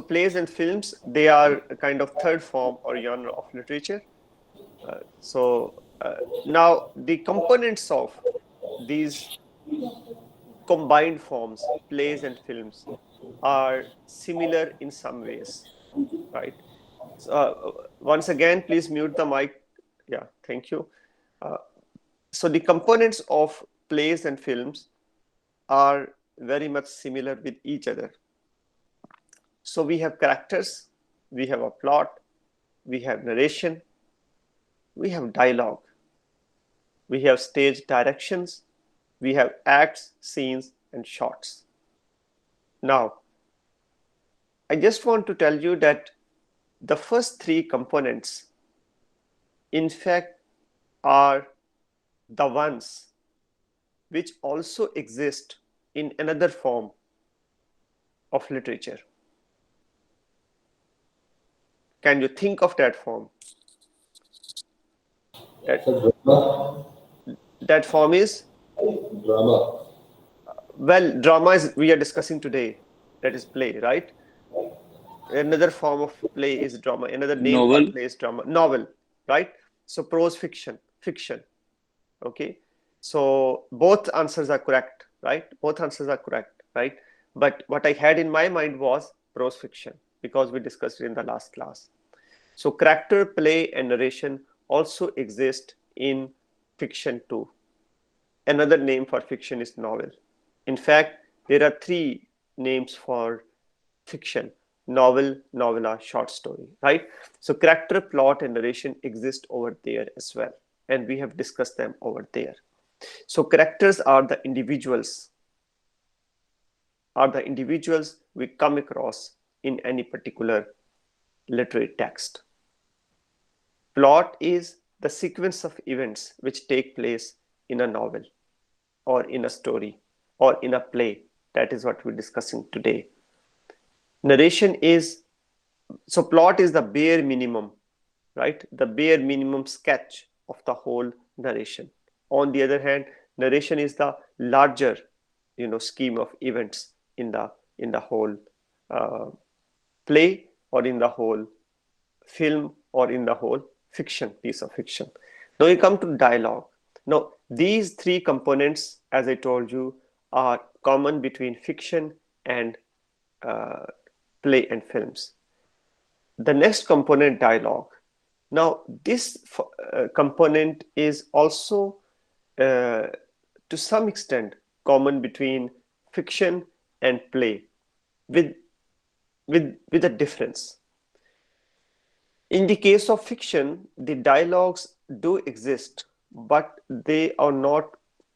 plays and films, they are a kind of third form or genre of literature. Now the components of these combined forms, plays and films, are similar in some ways, right? So, once again, please mute the mic. Yeah, thank you. Uh, so the components of plays and films are very much similar with each other. So we have characters, we have a plot, we have narration, we have dialogue, we have stage directions, we have acts, scenes, and shots. Now, I just want to tell you that the first three components, in fact, are the ones which also exist in another form of literature. Can you think of that form? That, So drama, that form is, drama, well, drama is we are discussing today. That is play, right? Another form of play is drama. Another name for Novel. play is drama. Novel, right? So prose fiction, fiction. Okay. So both answers are correct, right? Both answers are correct, right? But what I had in my mind was prose fiction because we discussed it in the last class. So character, play, and narration also exist in fiction too. Another name for fiction is novel. In fact, there are three names for fiction: novel, novella, short story, right? So character, plot, and narration exist over there as well. And we have discussed them over there. So characters are the individuals we come across in any particular literary text. Plot is the sequence of events which take place in a novel or in a story or in a play. That is what we're discussing today. Narration is, so plot is the bare minimum, right? The bare minimum sketch of the whole narration. On the other hand, narration is the larger, scheme of events in the whole uh, play or in the whole film or in the whole fiction, piece of fiction. Now you come to dialogue. Now these three components, as I told you, are common between fiction and uh, play and films. The next component, dialogue. Now this component is also uh, to some extent common between fiction and play, with with a difference. In the case of fiction, the dialogues do exist, but they are not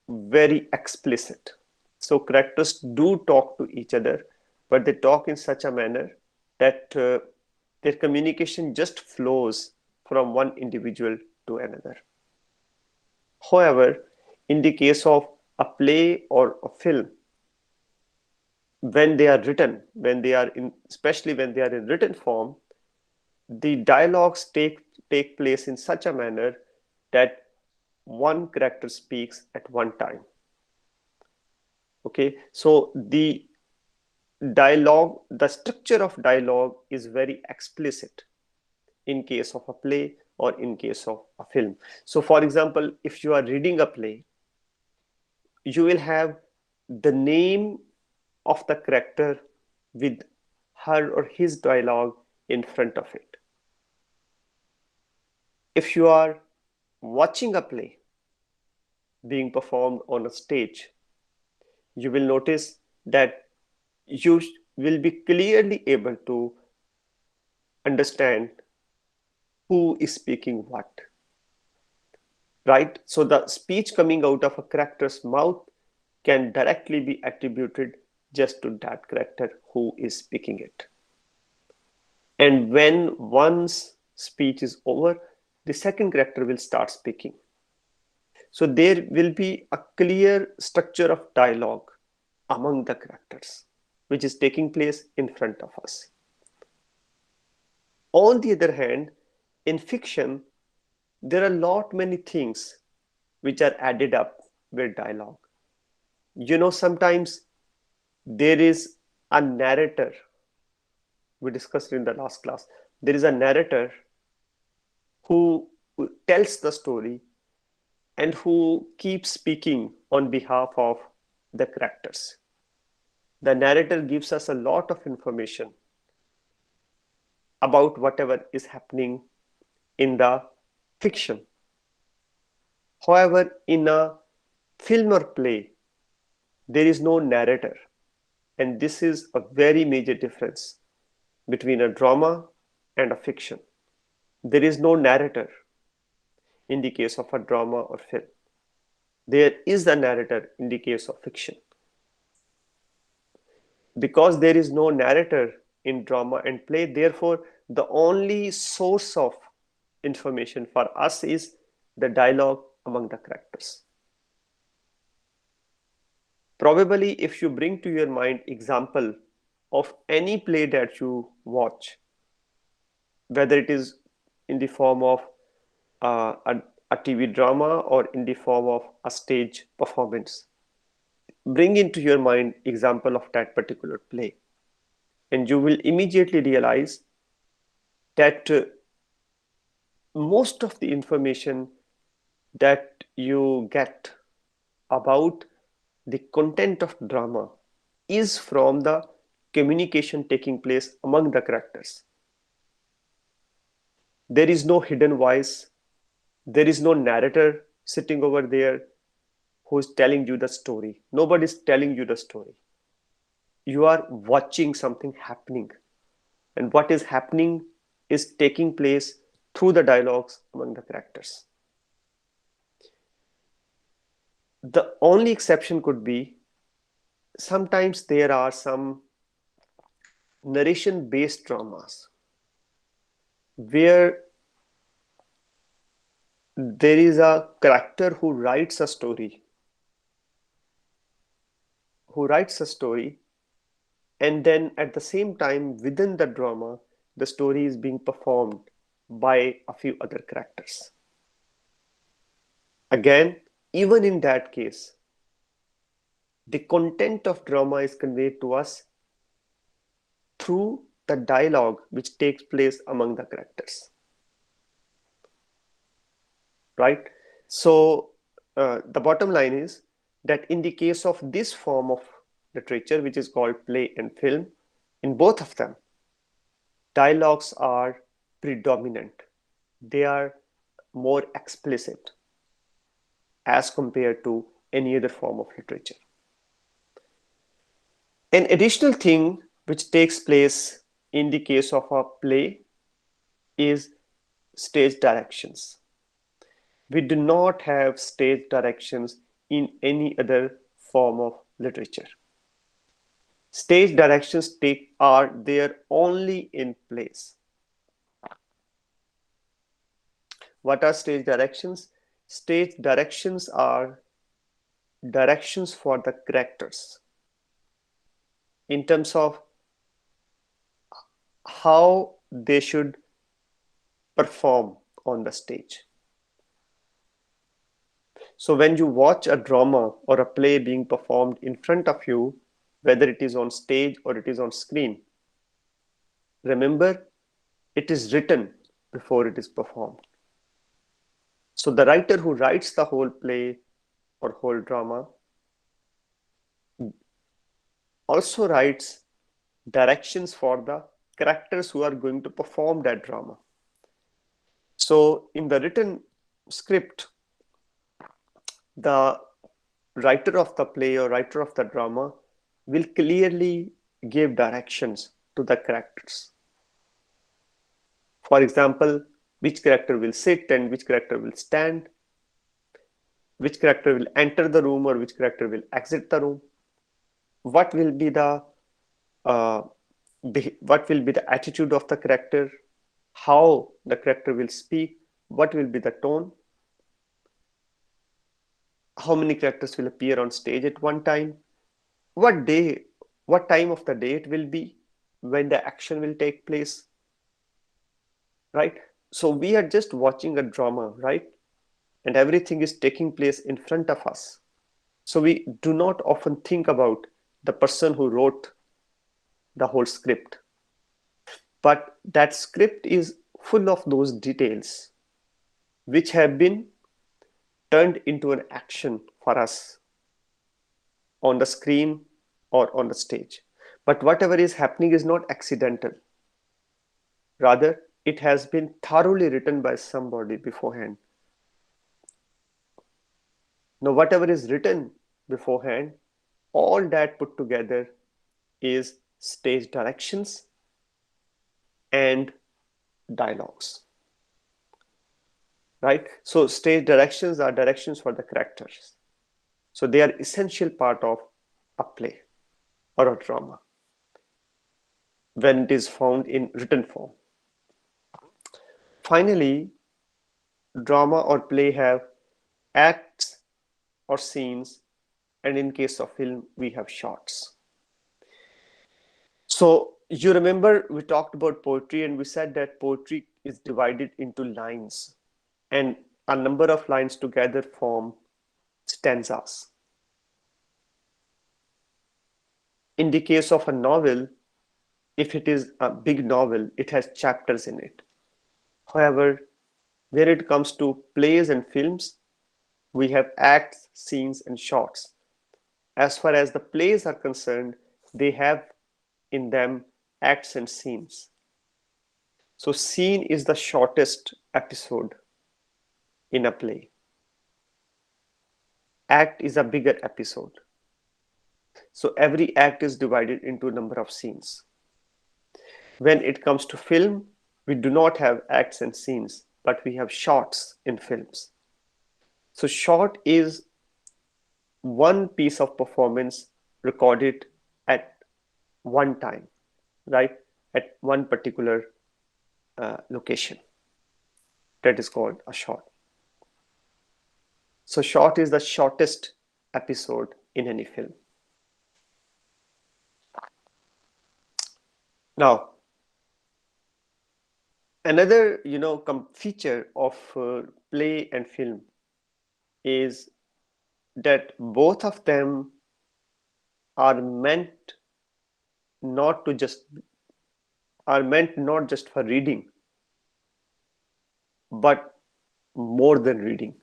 very explicit. So characters do talk to each other, but they talk in such a manner that their communication just flows from one individual to another. However, in the case of a play or a film, when they are written, especially when they are in written form, the dialogues take place in such a manner that one character speaks at one time. Okay, so the structure of dialogue is very explicit in case of a play or in case of a film. So for example, if you are reading a play, you will have the name of the character with her or his dialogue in front of it. If you are watching a play being performed on a stage, you will notice that you will be clearly able to understand who is speaking what, right? So the speech coming out of a character's mouth can directly be attributed just to that character who is speaking it. And when one's speech is over, the second character will start speaking. So there will be a clear structure of dialogue among the characters, which is taking place in front of us. On the other hand, in fiction, there are a lot many things which are added up with dialogue. Sometimes there is a narrator we discussed in the last class. There is a narrator who tells the story and who keeps speaking on behalf of the characters. The narrator gives us a lot of information about whatever is happening in the fiction. However, in a film or play, there is no narrator, and this is a very major difference between a drama and a fiction. There is no narrator in the case of a drama or film. There is a narrator in the case of fiction. Because there is no narrator in drama and play, therefore, the only source of information for us is the dialogue among the characters. Probably, if you bring to your mind example of any play that you watch, whether it is in the form of a TV drama or in the form of a stage performance, bring into your mind example of that particular play, and you will immediately realize that most of the information that you get about the content of drama is from the communication taking place among the characters. There is no hidden voice, there is no narrator sitting over there who is telling you the story. Nobody is telling you the story. You are watching something happening, and what is happening is taking place through the dialogues among the characters. The only exception could be sometimes there are some narration based dramas where there is a character who writes a story, and then at the same time within the drama the story is being performed by a few other characters. Again, even in that case, the content of drama is conveyed to us through the dialogue which takes place among the characters, right? So the bottom line is that in the case of this form of literature, which is called play and film, in both of them dialogues are predominant. They are more explicit as compared to any other form of literature. An additional thing which takes place in the case of a play is stage directions. We do not have stage directions in any other form of literature. Stage directions are there only in plays. What are stage directions? Stage directions are directions for the characters in terms of how they should perform on the stage. So when you watch a drama or a play being performed in front of you, whether it is on stage or it is on screen, remember, it is written before it is performed. So the writer who writes the whole play or whole drama also writes directions for the characters who are going to perform that drama. So in the written script, the writer of the play or writer of the drama will clearly give directions to the characters. For example, which character will sit and which character will stand, which character will enter the room or which character will exit the room, what will be the uh, attitude of the character, how the character will speak, what will be the tone, how many characters will appear on stage at one time, what day, what time of the day it will be, when the action will take place, right? So we are just watching a drama, right? And everything is taking place in front of us. So we do not often think about the person who wrote the whole script. But that script is full of those details which have been turned into an action for us on the screen or on the stage. But whatever is happening is not accidental. Rather, it has been thoroughly written by somebody beforehand. Now, whatever is written beforehand, all that put together is stage directions and dialogues, right? So, stage directions are directions for the characters. So, they are essential part of a play or a drama when it is found in written form. Finally, drama or play have acts or scenes, and in case of film, we have shots. So you remember we talked about poetry and we said that poetry is divided into lines, and a number of lines together form stanzas. In the case of a novel, if it is a big novel, it has chapters in it. However, when it comes to plays and films, we have acts, scenes, and shots. As far as the plays are concerned, they have in them acts and scenes. So, scene is the shortest episode in a play. Act is a bigger episode. So, every act is divided into a number of scenes. When it comes to film, we do not have acts and scenes, but we have shots in films. So, short is one piece of performance recorded at one time, right? At one particular location. That is called a short. So, short is the shortest episode in any film. Now, another feature of play and film is that both of them are meant not to just are meant not just for reading, but more than reading,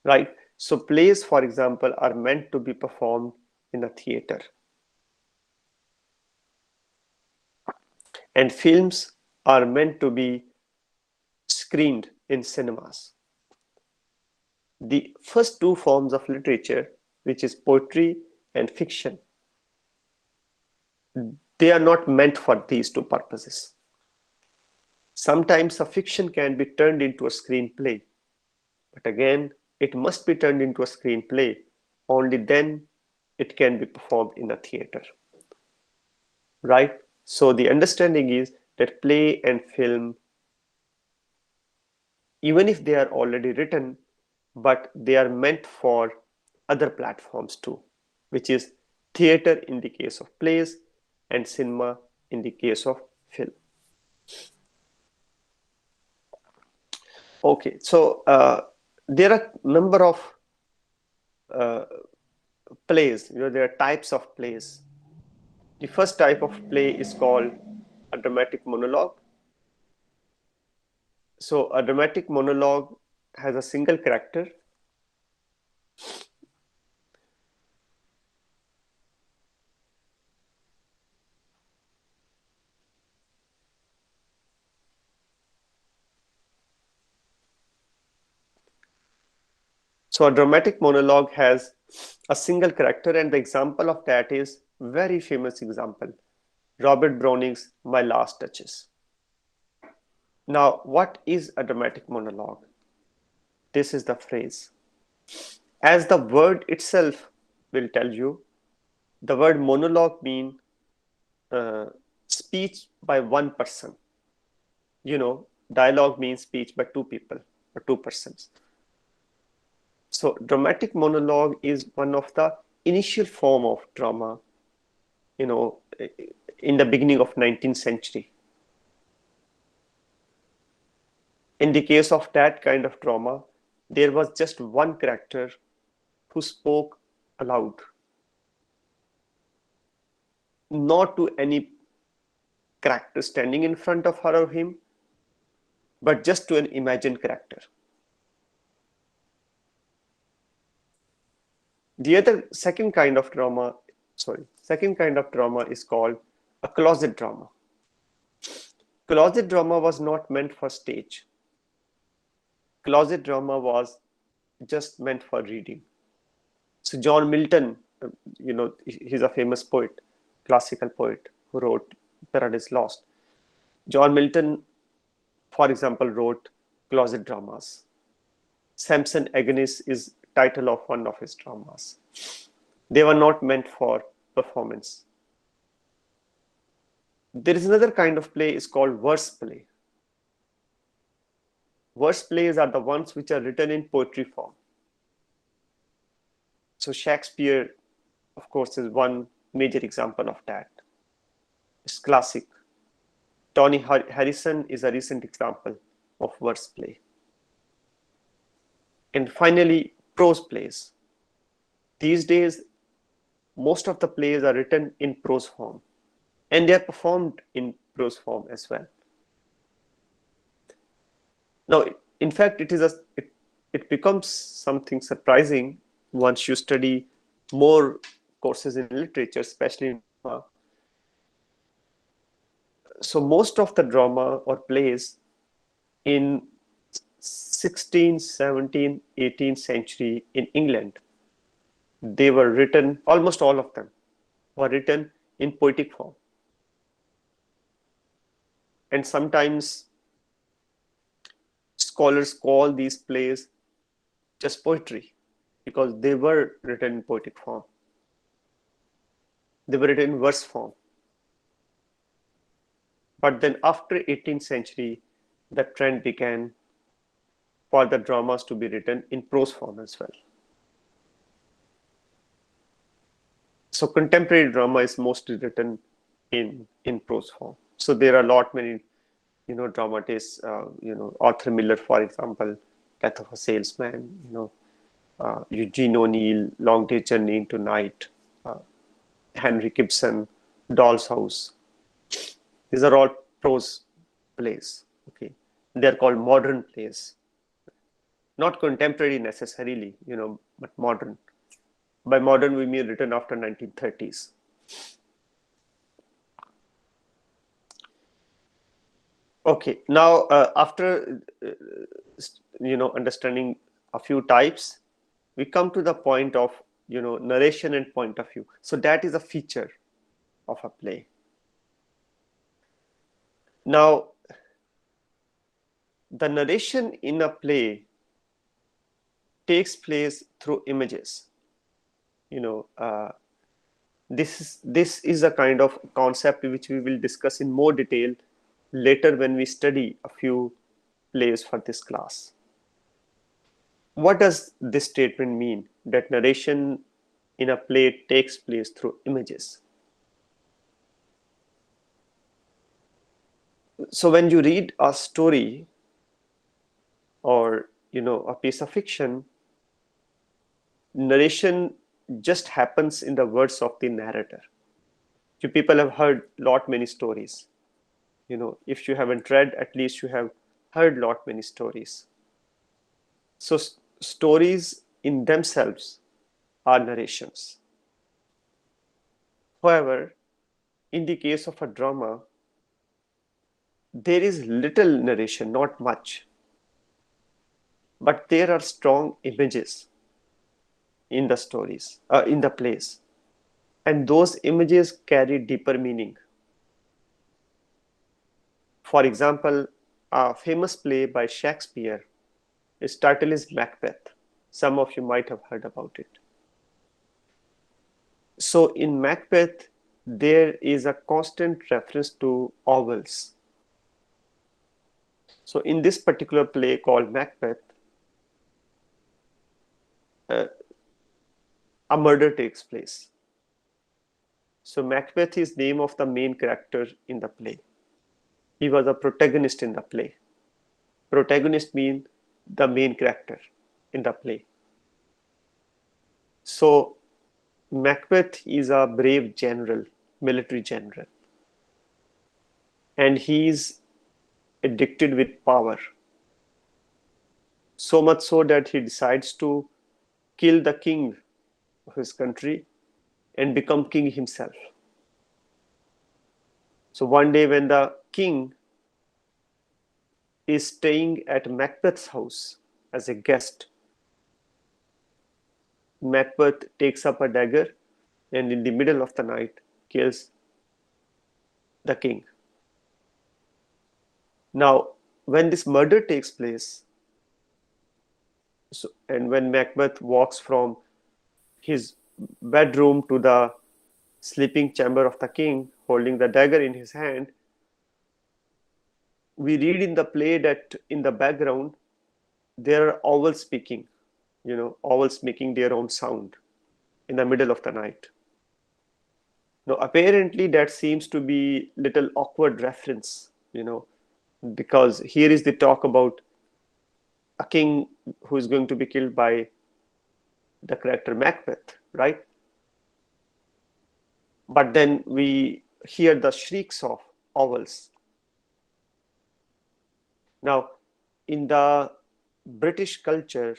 right? So plays, for example, are meant to be performed in a theater, and films are meant to be screened in cinemas. The first two forms of literature, which is poetry and fiction, they are not meant for these two purposes. Sometimes a fiction can be turned into a screenplay, but again, it must be turned into a screenplay. Only then it can be performed in a theater, right? So the understanding is that play and film, even if they are already written, but they are meant for other platforms too, which is theater in the case of plays and cinema in the case of film. Okay, so there are a number of uh, plays. There are types of plays. The first type of play is called a dramatic monologue. So a dramatic monologue has a single character. So a dramatic monologue has a single character, and the example of that is very famous example, Robert Browning's My Last Touches. Now, what is a dramatic monologue? This is the phrase. As the word itself will tell you, the word monologue means uh, speech by one person. Dialogue means speech by two people or two persons. So dramatic monologue is one of the initial form of drama, you know, in the beginning of 19th century. In the case of that kind of drama, there was just one character who spoke aloud, not to any character standing in front of her or him, but just to an imagined character. The other second kind of drama is called a closet drama. Closet drama was not meant for stage. Closet drama was just meant for reading. So John Milton, he's a famous poet, classical poet who wrote Paradise Lost. John Milton, for example, wrote closet dramas. Samson Agonis is title of one of his dramas. They were not meant for performance. There is another kind of play is called verse play. Verse plays are the ones which are written in poetry form. So Shakespeare, of course, is one major example of that. It's classic. Tony Harrison is a recent example of verse play. And finally, prose plays. These days, most of the plays are written in prose form, and they are performed in prose form as well. Now, in fact, it becomes something surprising once you study more courses in literature, especially in drama. So most of the drama or plays in 16th, 17th, 18th century in England, they were written, almost all of them were written in poetic form. And sometimes scholars call these plays just poetry because they were written in poetic form. They were written in verse form. But then after 18th century, the trend began for the dramas to be written in prose form as well. So contemporary drama is mostly written in prose form. So there are a lot many, dramatists, Arthur Miller, for example, Death of a Salesman, Eugene O'Neill, Long Day Journey into Night, Henry Gibson, Doll's House. These are all prose plays. Okay, they're called modern plays, not contemporary necessarily, but modern. By modern, we mean written after 1930s. Okay, now after understanding a few types, we come to the point of narration and point of view. So that is a feature of a play. Now, the narration in a play takes place through images. This is a kind of concept which we will discuss in more detail later when we study a few plays for this class. What does this statement mean, that narration in a play takes place through images? So when you read a story or a piece of fiction, narration just happens in the words of the narrator. You people have heard many stories. If you haven't read, at least you have heard many stories. So stories in themselves are narrations. However, in the case of a drama, there is little narration, not much, but there are strong images in the stories, in the plays, and those images carry deeper meaning. For example, a famous play by Shakespeare, its title is Macbeth. Some of you might have heard about it. So in Macbeth, there is a constant reference to owls. So in this particular play called Macbeth, a murder takes place. So Macbeth is the name of the main character in the play. He was a protagonist in the play. Protagonist means the main character in the play. So Macbeth is a brave general, military general. and he's addicted with power. So much so that he decides to kill the king of his country and become king himself. So one day, when the king is staying at Macbeth's house as a guest, Macbeth takes up a dagger and in the middle of the night kills the king. Now, when this murder takes place, and when Macbeth walks from his bedroom to the sleeping chamber of the king, holding the dagger in his hand, we read in the play that in the background there are owls speaking, owls making their own sound in the middle of the night. Now, apparently, that seems to be little awkward reference, because here is the talk about a king who is going to be killed by the character Macbeth, right? But then we hear the shrieks of owls. Now, in the British culture,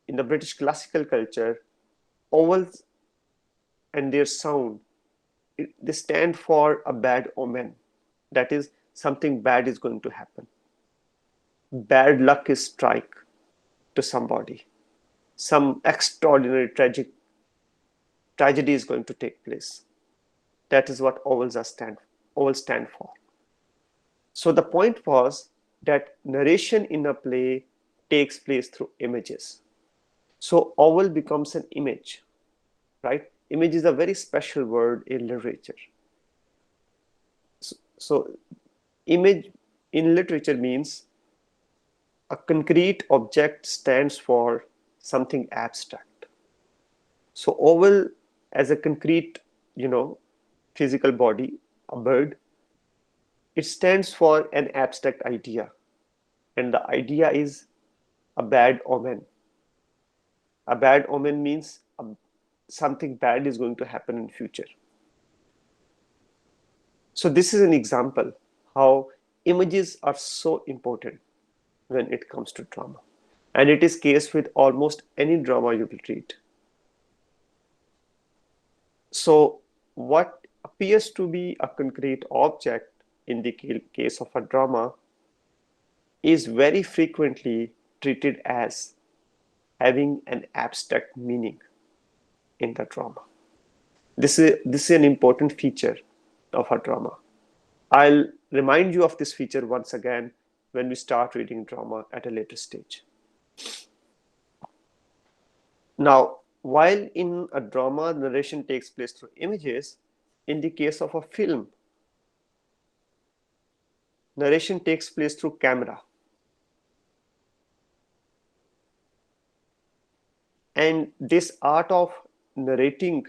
in the British classical culture, owls and their sound, they stand for a bad omen. That is, something bad is going to happen. Bad luck is strike to somebody. Some extraordinary tragedy is going to take place. That is what owls stand for. So the point was that narration in a play takes place through images. So owl becomes an image, right? Image is a very special word in literature. So image in literature means a concrete object stands for something abstract. So owl as a concrete, physical body, a bird, it stands for an abstract idea. And the idea is a bad omen. A bad omen means something bad is going to happen in future. So this is an example how images are so important when it comes to drama. And it is case with almost any drama you will read. So what appears to be a concrete object in the case of a drama is very frequently treated as having an abstract meaning in the drama. This is an important feature of a drama. I'll remind you of this feature once again when we start reading drama at a later stage. Now, while in a drama, narration takes place through images, in the case of a film, narration takes place through camera. And this art of narrating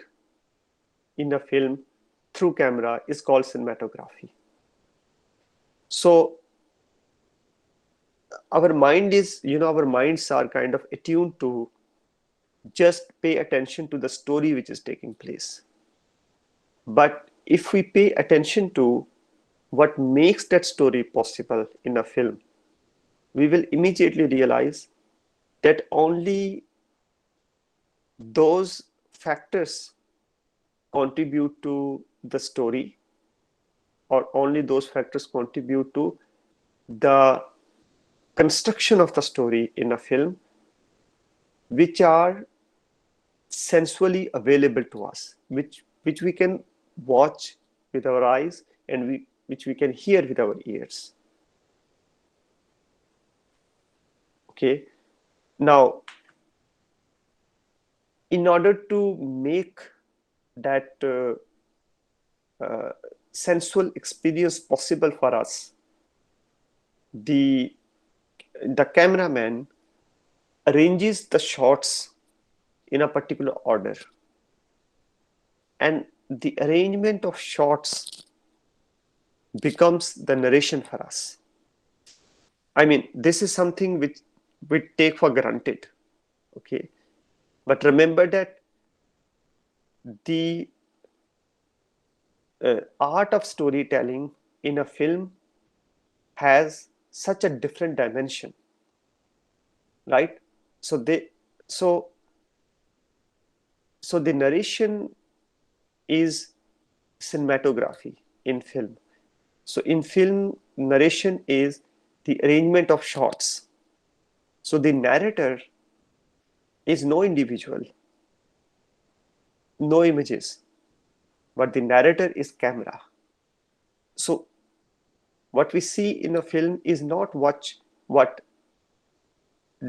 in a film through camera is called cinematography. So our minds are kind of attuned to just pay attention to the story which is taking place. But if we pay attention to what makes that story possible in a film, we will immediately realize that only those factors contribute to the story, or only those factors contribute to the construction of the story in a film which are sensually available to us, which we can watch with our eyes and which we can hear with our ears. Okay. Now, in order to make that sensual experience possible for us, the cameraman arranges the shots in a particular order, and the arrangement of shots becomes the narration for us. I mean, this is something which we take for granted, okay? But remember that the art of storytelling in a film has such a different dimension, right? So they so so the narration is cinematography in film. So in film, narration is the arrangement of shots. So the narrator is no individual, no images, but the narrator is camera. So what we see in a film is not what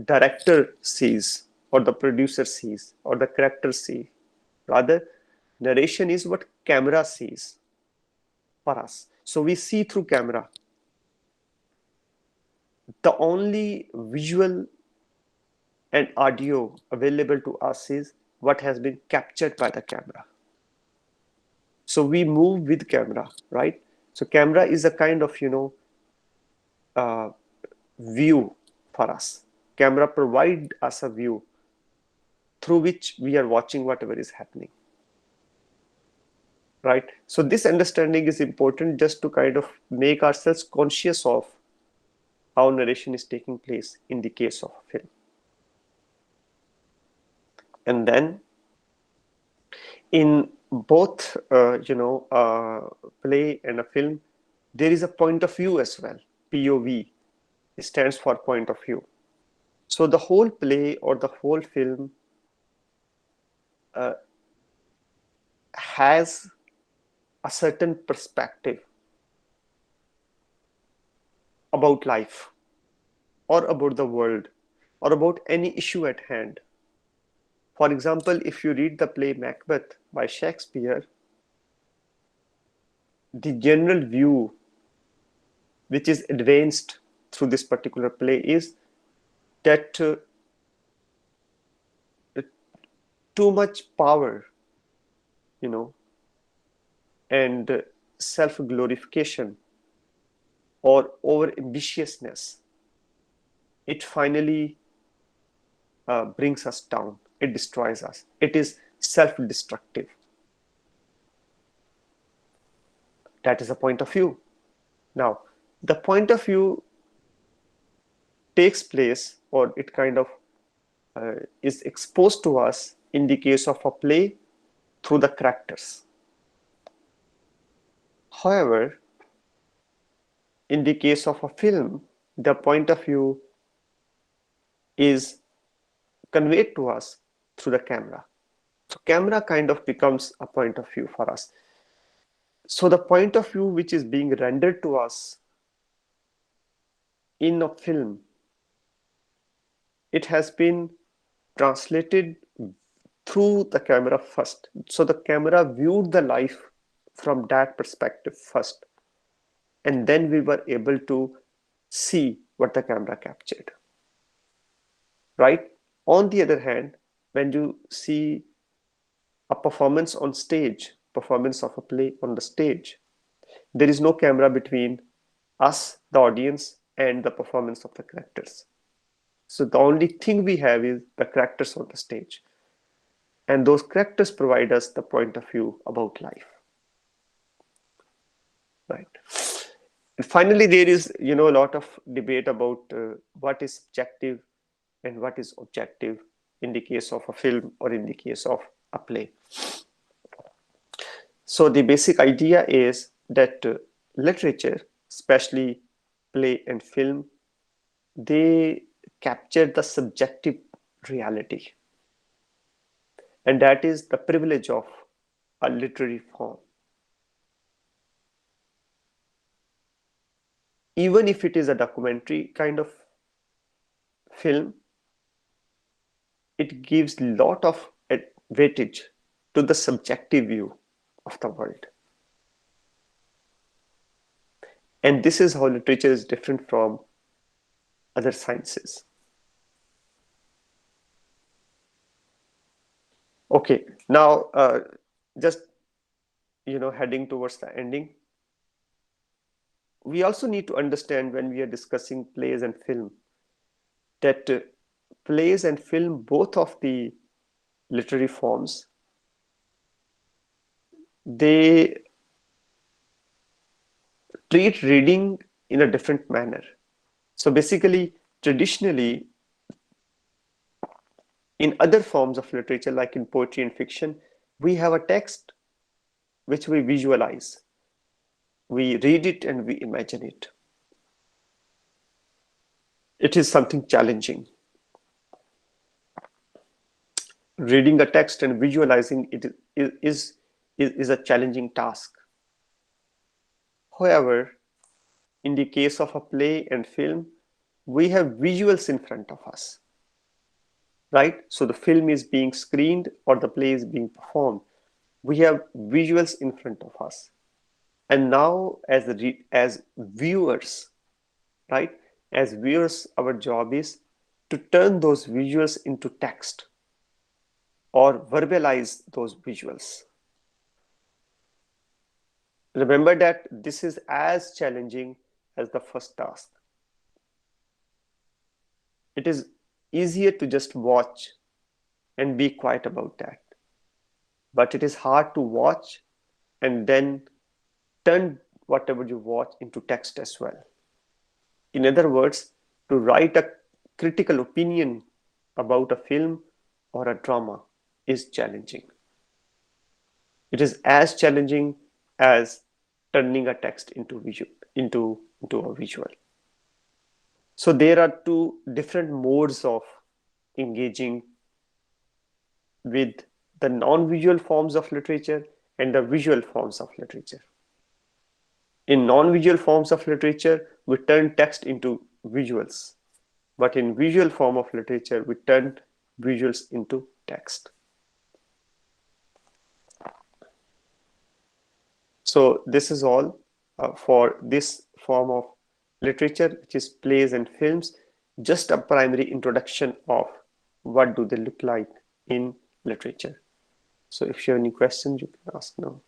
director sees or the producer sees or the character see. Rather, narration is what camera sees for us. So we see through camera. The only visual and audio available to us is what has been captured by the camera. So we move with camera, right? So camera is a kind of uh, view for us. Camera provide us a view through which we are watching whatever is happening, right? So this understanding is important just to kind of make ourselves conscious of how narration is taking place in the case of film. And then in both play and a film, there is a point of view as well. POV stands for point of view. So the whole play or the whole film has a certain perspective about life or about the world or about any issue at hand. For example, if you read the play Macbeth by Shakespeare, the general view which is advanced through this particular play is that too much power, you know, and self glorification or over ambitiousness, it finally brings us down. It destroys us. It is self destructive. That is a point of view. Now, the point of view takes place or it kind of is exposed to us in the case of a play through the characters. However, in the case of a film, the point of view is conveyed to us through the camera. So camera kind of becomes a point of view for us. So the point of view which is being rendered to us in a film, it has been translated through the camera first. So the camera viewed the life from that perspective first. And then we were able to see what the camera captured. Right? On the other hand, when you see a performance on stage, performance of a play on the stage, there is no camera between us, the audience, and the performance of the characters. So the only thing we have is the characters on the stage. And those characters provide us the point of view about life. Right. And finally, there is, a lot of debate about what is subjective and what is objective in the case of a film or in the case of a play. So the basic idea is that literature, especially play and film, they capture the subjective reality. And that is the privilege of a literary form. Even if it is a documentary kind of film, it gives a lot of weightage to the subjective view of the world. And this is how literature is different from other sciences. Okay, now just heading towards the ending, we also need to understand when we are discussing plays and film that plays and film, both of the literary forms, they treat reading in a different manner. So basically, traditionally, in other forms of literature, like in poetry and fiction, we have a text which we visualize. We read it and we imagine it. It is something challenging. Reading a text and visualizing it is a challenging task. However, in the case of a play and film, we have visuals in front of us, right? So the film is being screened or the play is being performed. We have visuals in front of us. And now, as viewers, right? As viewers, our job is to turn those visuals into text or verbalize those visuals. Remember that this is as challenging as the first task. It is easier to just watch and be quiet about that. But it is hard to watch and then turn whatever you watch into text as well. In other words, to write a critical opinion about a film or a drama is challenging. It is as challenging as turning a text into a visual. So there are two different modes of engaging with the non-visual forms of literature and the visual forms of literature. In non-visual forms of literature, we turn text into visuals. But in visual form of literature, we turn visuals into text. So this is all for this form of literature, which is plays and films, just a primary introduction of what do they look like in literature. So if you have any questions, you can ask now.